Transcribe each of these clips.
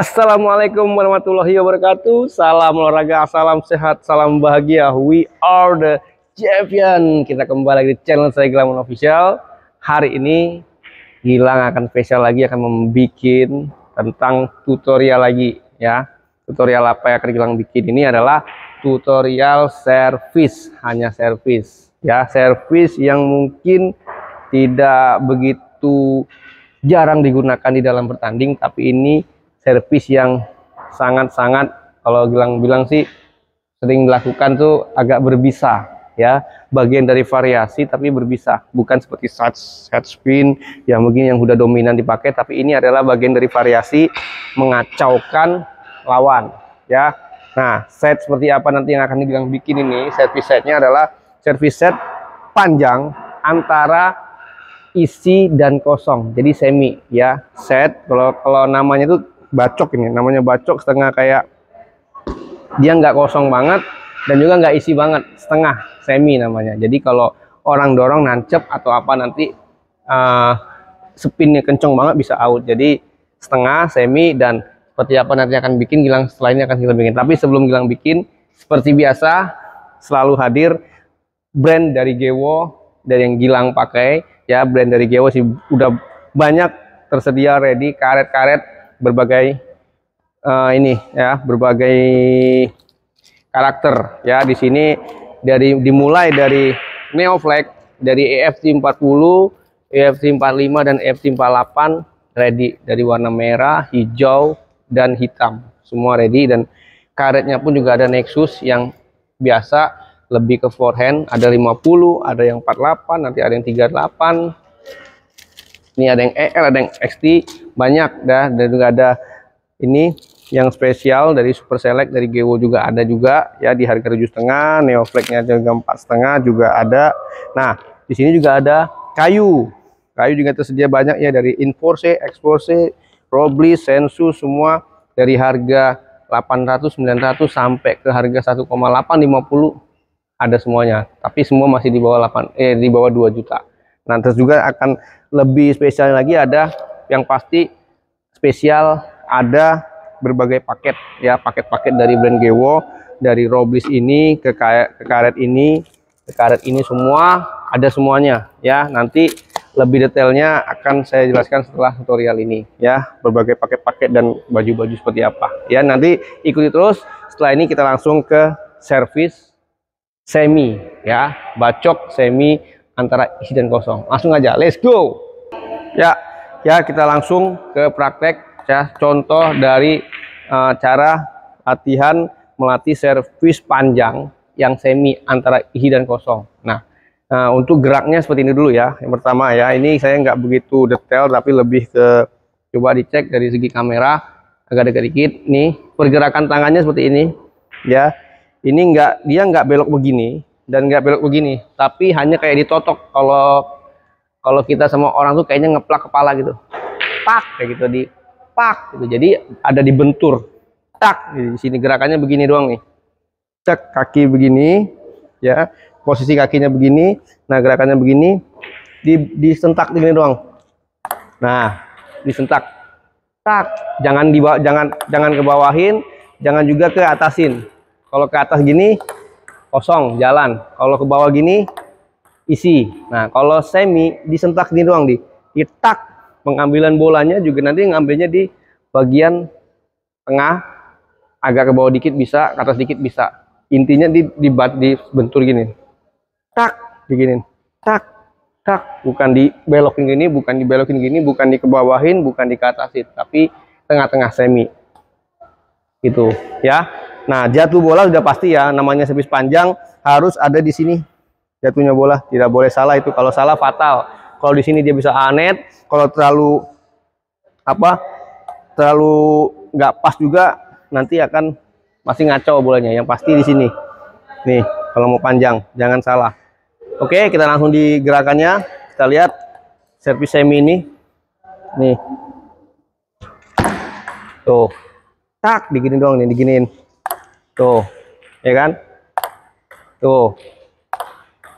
Assalamualaikum warahmatullahi wabarakatuh. Salam olahraga, salam sehat, salam bahagia. We are the champion. Kita kembali lagi di channel saya, Gilang Official. Hari ini Gilang akan spesial lagi, akan membuat tentang tutorial lagi ya. Tutorial apa yang akan Gilang bikin ini adalah tutorial servis, hanya servis ya. Servis yang mungkin tidak begitu jarang digunakan di dalam bertanding, tapi ini servis yang sangat-sangat, kalau Gilang bilang sih sering dilakukan tuh agak berbisa ya, bagian dari variasi tapi berbisa, bukan seperti side spin yang mungkin yang udah dominan dipakai, tapi ini adalah bagian dari variasi mengacaukan lawan ya. Nah, set seperti apa nanti yang akan Gilang bikin ini, servis setnya adalah servis set panjang antara isi dan kosong, jadi semi ya. Set kalau namanya itu bacok, ini namanya bacok, setengah, kayak dia nggak kosong banget dan juga nggak isi banget, setengah, semi namanya. Jadi kalau orang dorong nancep atau apa nanti spinnya kenceng banget bisa out. Jadi setengah, semi, dan seperti apa nanti akan bikin Gilang setelah ini akan kita bikin. Tapi sebelum Gilang bikin, seperti biasa selalu hadir brand dari Gewo, dari yang Gilang pakai ya. Brand dari Gewo sih udah banyak tersedia ready, karet-karet berbagai ini ya, berbagai karakter ya. Di sini dimulai dari Neo Flag, dari EFC 40, EFC 45 dan EFC 48 ready, dari warna merah, hijau dan hitam semua ready. Dan karetnya pun juga ada Nexus yang biasa lebih ke forehand, ada 50, ada yang 48, nanti ada yang 38. Ini ada yang EL, ada yang XT, banyak dah. Dan juga ada ini yang spesial dari Super Select dari Gewo juga ada juga ya, di harga 7,5. Neo Flagnya juga 4,5 juga ada. Nah, di sini juga ada kayu juga tersedia banyak ya, dari Inforce, Exforce, Robles, Sensu, semua dari harga 800, 900 sampai ke harga 1,850 ada semuanya. Tapi semua masih di bawah 2 juta. Nah, terus juga akan lebih spesial lagi, ada yang pasti spesial, ada berbagai paket ya, paket-paket dari brand Gewo, dari Robles ini ke karet ini, ke karet ini, semua ada semuanya ya. Nanti lebih detailnya akan saya jelaskan setelah tutorial ini ya, berbagai paket-paket dan baju-baju seperti apa ya. Nanti ikuti terus. Setelah ini kita langsung ke servis semi ya, bacok semi antara isi dan kosong. Langsung aja, let's go ya. Kita langsung ke praktek ya, contoh dari cara latihan melatih servis panjang yang semi antara isi dan kosong. Nah, untuk geraknya seperti ini dulu ya. Yang pertama ya, ini saya nggak begitu detail tapi lebih ke, coba dicek dari segi kamera agak dekat dikit nih, pergerakan tangannya seperti ini ya. Ini dia nggak belok begini dan nggak belok begini, tapi hanya kayak ditotok. Kalau kita sama orang tuh kayaknya ngeplak kepala gitu, pak, kayak gitu, di pak gitu. Jadi ada dibentur, tak. Di sini gerakannya begini doang nih, cek kaki begini ya, posisi kakinya begini. Nah, gerakannya begini, disentak begini doang. Nah, disentak, tak. Jangan jangan ke bawahin, jangan juga ke atasin. Kalau ke atas gini kosong, jalan. Kalau ke bawah gini isi. Nah, kalau semi disentak gini doang, ditak. Pengambilan bolanya juga nanti ngambilnya di bagian tengah, agak ke bawah dikit bisa, ke atas dikit bisa. Intinya dibentur gini, tak, diginin, tak, tak. Bukan dibelokin gini, bukan dibelokin gini, bukan dikebawahin, bukan dikatasin, tapi tengah-tengah semi gitu ya. Nah, jatuh bola sudah pasti ya, namanya servis panjang harus ada di sini jatuhnya bola, tidak boleh salah itu. Kalau salah fatal. Kalau di sini dia bisa anet, kalau terlalu nggak pas juga nanti akan masih ngacau bolanya. Yang pasti di sini nih, kalau mau panjang jangan salah. Oke, kita langsung di gerakannya. Kita lihat servis semi ini nih, tuh, tak, diginin doang nih, diginin tuh ya kan. Tuh,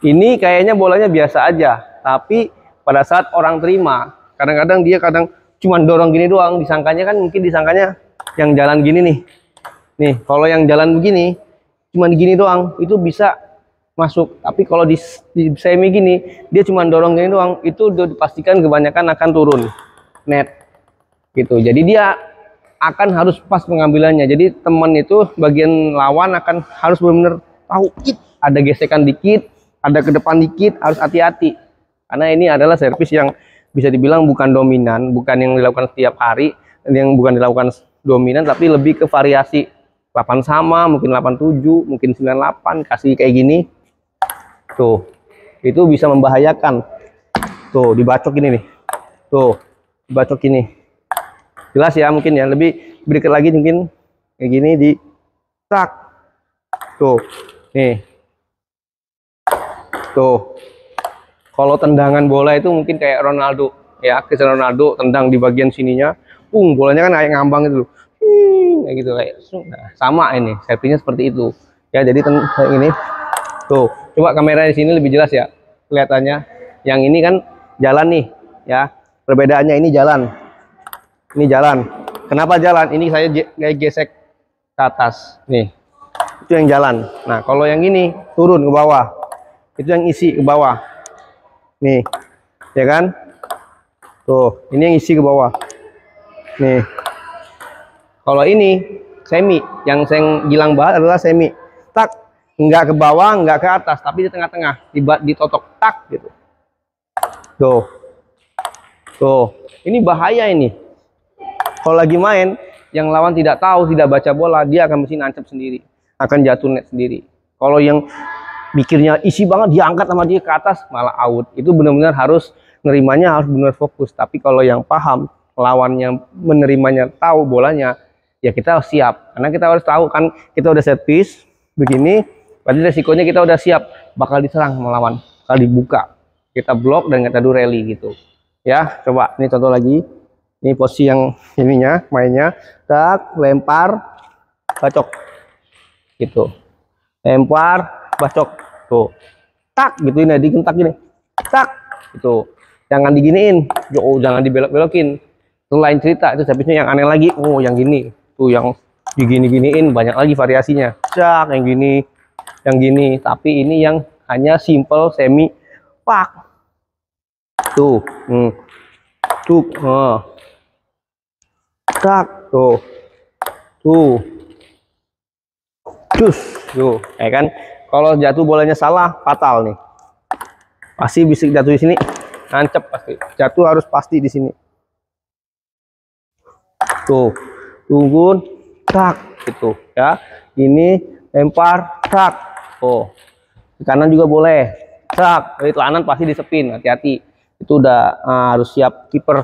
ini kayaknya bolanya biasa aja, tapi pada saat orang terima, kadang-kadang dia cuman dorong gini doang, disangkanya kan, mungkin disangkanya yang jalan gini nih. Nih, kalau yang jalan begini, cuma gini doang, itu bisa masuk. Tapi kalau di semi gini, dia cuma dorong gini doang, itu udah dipastikan kebanyakan akan turun net gitu. Jadi dia akan harus pas pengambilannya. Jadi teman itu bagian lawan akan harus benar-benar tahu ada gesekan dikit, ada ke depan dikit, harus hati-hati. Karena ini adalah servis yang bisa dibilang bukan dominan, bukan yang dilakukan setiap hari, yang bukan dilakukan dominan, tapi lebih ke variasi 8 sama, mungkin 87, mungkin 98, kasih kayak gini. Tuh, itu bisa membahayakan. Tuh, dibacok ini nih. Tuh, dibacok ini. Jelas ya mungkin ya, lebih berikut lagi mungkin kayak gini di tak. Tuh, nih. Tuh. Kalau tendangan bola itu mungkin kayak Ronaldo, ya, Cristiano Ronaldo tendang di bagian sininya, bolanya kan kayak ngambang gitu. Kayak gitu kayak. Nah, sama ini, servisnya seperti itu. Ya, jadi kayak ini. Tuh, coba kamera di sini lebih jelas ya kelihatannya. Yang ini kan jalan nih, ya. Perbedaannya ini jalan. Ini jalan. Kenapa jalan? Ini saya kayak gesek ke atas. Nih. Itu yang jalan. Nah, kalau yang ini turun ke bawah. Itu yang isi ke bawah. Nih. Ya kan? Tuh, ini yang isi ke bawah. Nih. Kalau ini semi, yang saya bilang bahas adalah semi. Tak, enggak ke bawah, enggak ke atas, tapi di tengah-tengah, ditotok tak gitu. Tuh. Tuh, ini bahaya ini. Kalau lagi main, yang lawan tidak tahu, tidak baca bola, dia akan mesti nancep sendiri, akan jatuh net sendiri. Kalau yang mikirnya isi banget, diangkat sama dia ke atas, malah out. Itu benar-benar harus nerimanya, harus benar fokus. Tapi kalau yang paham, lawannya menerimanya, tahu bolanya, ya kita siap. Karena kita harus tahu kan, kita udah set piece begini, berarti resikonya kita udah siap, bakal diserang melawan, bakal dibuka. Kita blok dan kita do rally gitu. Ya, coba ini contoh lagi. Ini posisi yang ininya, mainnya, tak, lempar, bacok, gitu. Lempar, bacok, tuh, tak, gitu ini, digentak gini, tak, gitu. Jangan diginiin, jangan dibelok-belokin. Itu lain cerita, itu servisnya yang aneh lagi. Oh, yang gini, tuh yang digini-giniin, banyak lagi variasinya. Cak, yang gini, yang gini. Tapi ini yang hanya simple semi, pak. Tuh, tuh, tak, tuh, cus, tuh, ya kan? Kalau jatuh bolanya salah, fatal nih. Pasti bisa jatuh di sini, nancep pasti. Jatuh harus pasti di sini. Tuh, tunggu, tak, gitu, ya. Ini lempar, tak, oh, di kanan juga boleh, tak. Dari kanan pasti disepin, hati-hati. Itu udah harus siap kiper.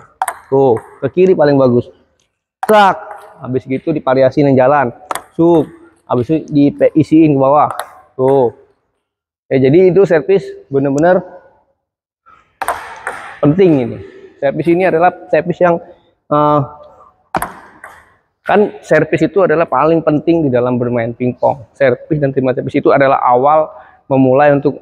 Tuh, ke kiri paling bagus. Tak, habis gitu divariasiin yang jalan, sub, habis itu diisiin ke bawah. Tuh, ya jadi itu servis bener-bener penting ini. Servis ini adalah servis yang kan servis itu adalah paling penting di dalam bermain pingpong. Servis dan terima servis itu adalah awal memulai untuk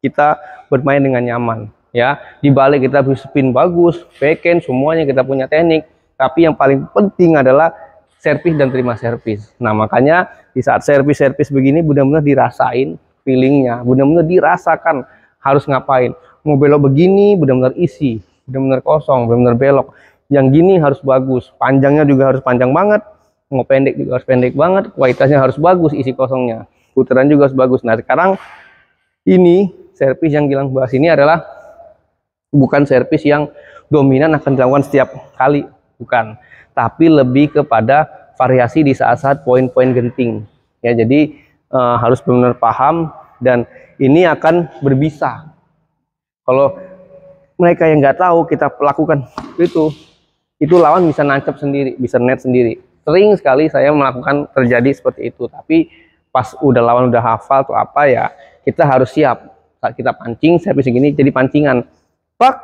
kita bermain dengan nyaman. Ya, di balik kita bisa spin bagus, backhand, semuanya kita punya teknik. Tapi yang paling penting adalah servis dan terima servis. Nah, makanya di saat servis begini benar-benar dirasain feelingnya, benar-benar dirasakan harus ngapain. Mau belok begini benar-benar isi, benar-benar kosong, benar-benar belok. Yang gini harus bagus, panjangnya juga harus panjang banget, mau pendek juga harus pendek banget, kualitasnya harus bagus, isi kosongnya, putaran juga harus bagus. Nah, sekarang ini servis yang Gilang bahas ini adalah bukan servis yang dominan akan dilakukan setiap kali. Bukan, tapi lebih kepada variasi di saat-saat poin-poin genting. Ya, jadi harus benar-benar paham dan ini akan berbisa. Kalau mereka yang nggak tahu kita lakukan itu lawan bisa nancap sendiri, bisa net sendiri. Sering sekali saya melakukan terjadi seperti itu. Tapi pas lawan udah hafal tuh apa ya, kita harus siap. Saat kita pancing, servis segini jadi pancingan. Pak,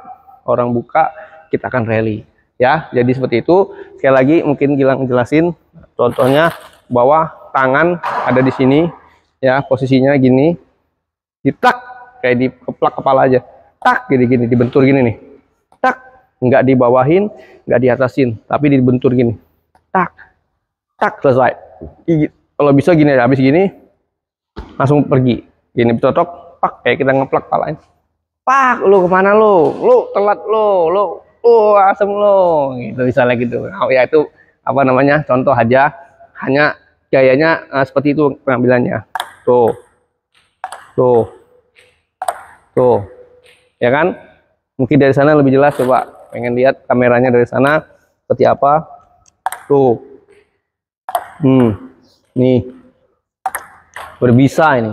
orang buka, kita akan rally. Ya, jadi seperti itu. Sekali lagi mungkin Gilang jelasin contohnya bahwa tangan ada di sini, ya, posisinya gini, ditak kayak dikeplak kepala aja, tak gini-gini, dibentur gini nih, tak, nggak dibawahin, nggak diatasin, tapi dibentur gini, tak, tak selesai. Kalau bisa gini, habis gini langsung pergi. Gini cocok, pak kayak kita ngeplak palain. Pak, lu kemana lu telat lu asem lu, gitu misalnya gitu. Oh ya itu apa namanya contoh aja, hanya gayanya seperti itu pengambilannya. Tuh, tuh, tuh, ya kan? Mungkin dari sana lebih jelas, coba pengen lihat kameranya dari sana seperti apa. Tuh, nih, udah bisa ini.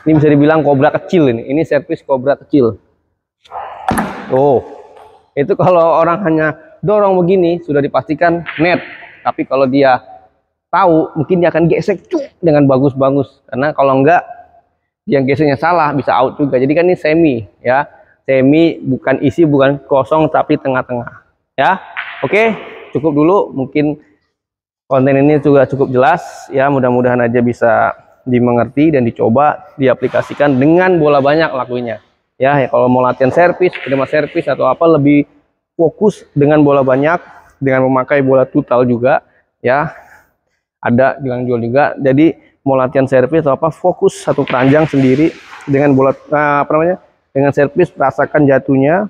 Ini bisa dibilang kobra kecil ini. Ini servis kobra kecil. Oh, itu kalau orang hanya dorong begini sudah dipastikan net. Tapi kalau dia tahu, mungkin dia akan gesek dengan bagus-bagus. Karena kalau enggak, yang geseknya salah bisa out juga. Jadi kan ini semi, ya. Semi bukan isi, bukan kosong, tapi tengah-tengah. Ya, oke, cukup dulu. Mungkin konten ini juga cukup jelas. Ya, mudah-mudahan aja bisa dimengerti dan dicoba diaplikasikan dengan bola banyak lakuinnya. Ya, kalau mau latihan servis, terima servis atau apa, lebih fokus dengan bola banyak, dengan memakai bola total juga, ya. Ada bilang jual juga. Jadi mau latihan servis atau apa, fokus satu keranjang sendiri dengan bola apa namanya? Dengan servis, rasakan jatuhnya,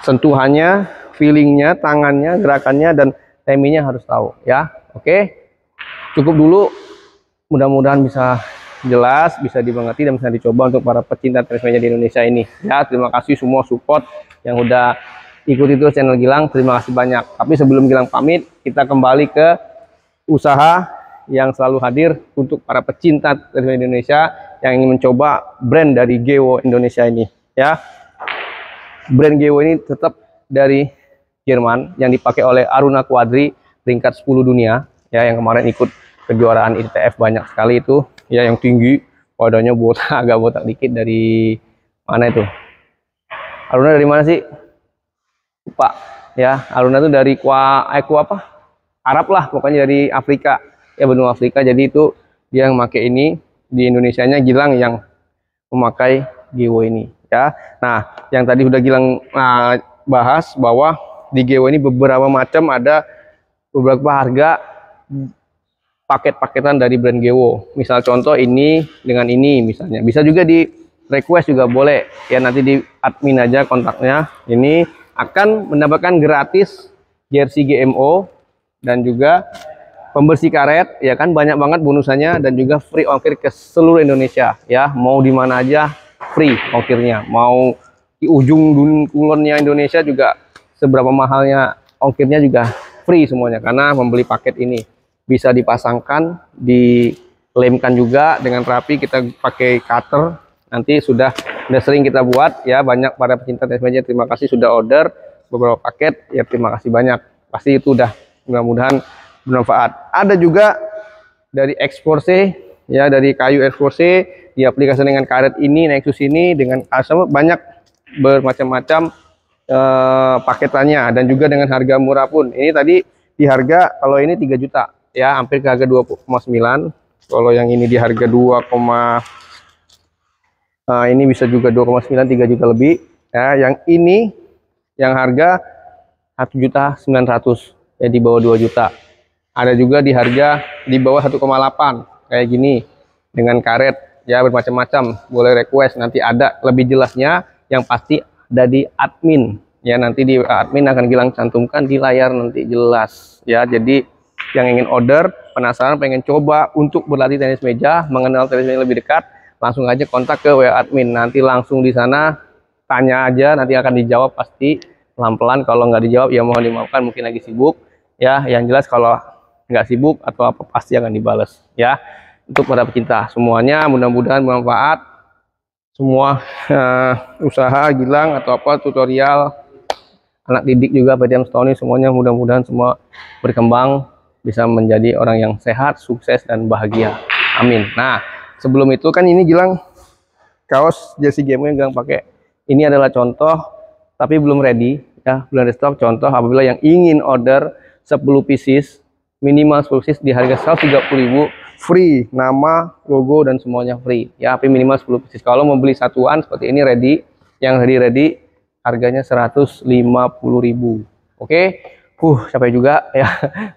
sentuhannya, feelingnya, tangannya, gerakannya, dan timingnya harus tahu, ya. Oke, cukup dulu. Mudah-mudahan bisa jelas, bisa dimengerti, dan bisa dicoba untuk para pecinta tenis meja di Indonesia ini. Ya, terima kasih semua support yang udah ikuti terus channel Gilang. Terima kasih banyak. Tapi sebelum Gilang pamit, kita kembali ke usaha yang selalu hadir untuk para pecinta tenis meja Indonesia yang ingin mencoba brand dari GEWO Indonesia ini. Ya, brand GEWO ini tetap dari Jerman yang dipakai oleh Aruna Quadri, peringkat 10 dunia. Ya, yang kemarin ikut kejuaraan ITF banyak sekali itu, ya, yang tinggi, badannya botak, agak botak dikit. Dari mana itu? Aruna dari mana sih? Lupa. Ya, Aruna itu dari apa? Arab lah, pokoknya dari Afrika. Ya, benua Afrika. Jadi itu dia yang pakai ini. Di Indonesianya Gilang yang memakai GEWO ini. Ya, nah, yang tadi udah Gilang bahas bahwa di GEWO ini beberapa macam, ada beberapa harga paket-paketan dari brand GEWO. Misal contoh ini dengan ini misalnya. Bisa juga di request juga boleh. Ya, nanti di admin aja kontaknya. Ini akan mendapatkan gratis jersey GMO dan juga pembersih karet, ya kan, banyak banget bonusannya, dan juga free ongkir ke seluruh Indonesia, ya. Mau di mana aja free ongkirnya. Mau di ujung kulonnya Indonesia juga, seberapa mahalnya ongkirnya juga free semuanya, karena membeli paket ini. Bisa dipasangkan, dilemkan juga dengan rapi. Kita pakai cutter, nanti sudah sering kita buat, ya. Banyak para pecinta tenis meja, terima kasih sudah order beberapa paket, ya, terima kasih banyak. Pasti itu udah mudah-mudahan bermanfaat. Ada juga dari X-Force, ya, dari kayu X-Force diaplikasikan dengan karet ini, Nexus ini, dengan banyak bermacam-macam paketannya, dan juga dengan harga murah pun. Ini tadi di harga, kalau ini 3 juta. Ya, hampir ke harga 2,9. Kalau yang ini di harga 2, ini bisa juga 2,9, 3 juta lebih. Ya, yang ini yang harga 1.900.000, ya, di bawah 2 juta. Ada juga di harga di bawah 1,8 kayak gini dengan karet, ya, bermacam-macam. Boleh request, nanti ada lebih jelasnya, yang pasti ada di admin. Ya, nanti di admin akan Gilang cantumkan di layar nanti jelas, ya. Jadi yang ingin order, penasaran, pengen coba untuk berlatih tenis meja, mengenal tenis meja lebih dekat, langsung aja kontak ke WA admin. Nanti langsung di sana tanya aja, nanti akan dijawab pasti pelan-pelan. Kalau nggak dijawab, ya mohon dimaafkan, mungkin lagi sibuk. Ya, yang jelas kalau nggak sibuk atau apa pasti akan dibales, ya. Untuk para pecinta semuanya, mudah-mudahan bermanfaat semua usaha Gilang atau apa tutorial anak didik juga PTM Stony, semuanya mudah-mudahan semua berkembang, bisa menjadi orang yang sehat, sukses, dan bahagia. Amin. Nah, sebelum itu kan ini Gilang kaos jersey GEWO yang Gilang pakai. Ini adalah contoh, tapi belum ready, ya, belum restock. Contoh apabila yang ingin order 10 pieces, minimal 10 pieces di harga 130.000, free, nama, logo, dan semuanya free, ya. Tapi minimal 10 pieces. Kalau mau beli satuan seperti ini ready, yang ready harganya 150.000. Oke, Capek juga ya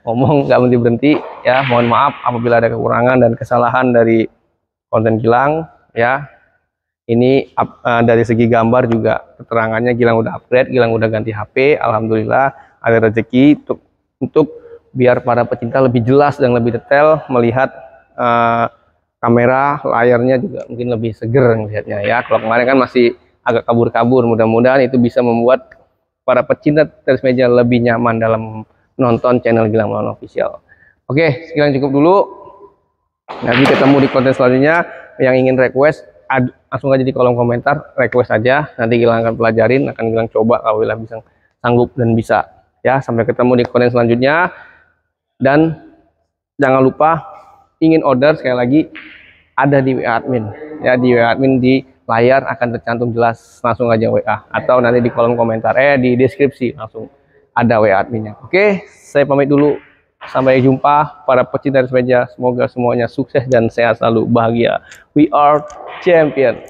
ngomong nggak berhenti ya. Mohon maaf apabila ada kekurangan dan kesalahan dari konten Gilang ya. Ini dari segi gambar juga keterangannya Gilang udah upgrade, Gilang udah ganti HP, alhamdulillah ada rezeki untuk biar para pecinta lebih jelas dan lebih detail melihat kamera, layarnya juga mungkin lebih seger melihatnya ya. Kalau kemarin kan masih agak kabur-kabur, mudah-mudahan itu bisa membuat para pecinta tenis meja lebih nyaman dalam nonton channel Gilang Maulana Official. Oke, sekian cukup dulu. Nanti ketemu di konten selanjutnya. Yang ingin request langsung aja di kolom komentar, request aja, nanti Gilang akan pelajarin, akan Gilang coba kalau Gilang bisa sanggup dan bisa ya. Sampai ketemu di konten selanjutnya, dan jangan lupa ingin order sekali lagi ada di WA admin ya. Di WA admin di layar akan tercantum jelas, langsung aja WA, atau nanti di kolom komentar di deskripsi langsung ada WA adminnya. Oke, saya pamit dulu. Sampai jumpa para pecinta tenis meja. Semoga semuanya sukses dan sehat selalu, bahagia. We are champion.